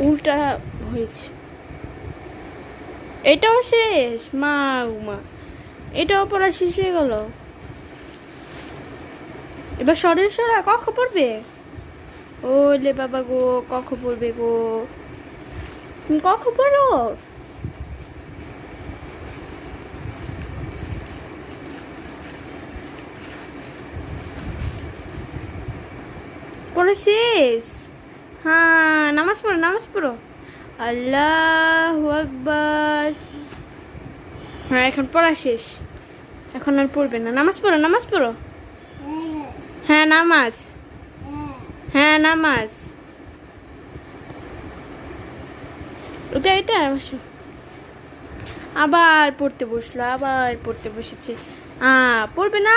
উল্টা হয়েছে। এটাও শেষ, মা মা, এটাও পড়া শেষ হয়ে গেল। এবার সরা কখ পড়বে। ও লে বাবা গো, কখ পড়বে গো, তুমি কখ পড়ো। পড়া শেষ। হ্যাঁ, নামাজ পড়ো, নামাজ পড়ো। আল্লাহু আকবার। হ্যাঁ, এখন পড়া শেষ, এখন আর পড়বে না। নামাজ পড়ো, নামাজ পড়ো। হ্যাঁ নামাজ, হ্যাঁ নামাজ। এটা এটা বসো। আবার পড়তে বসলো, আবার পড়তে বসেছে। পড়বে না।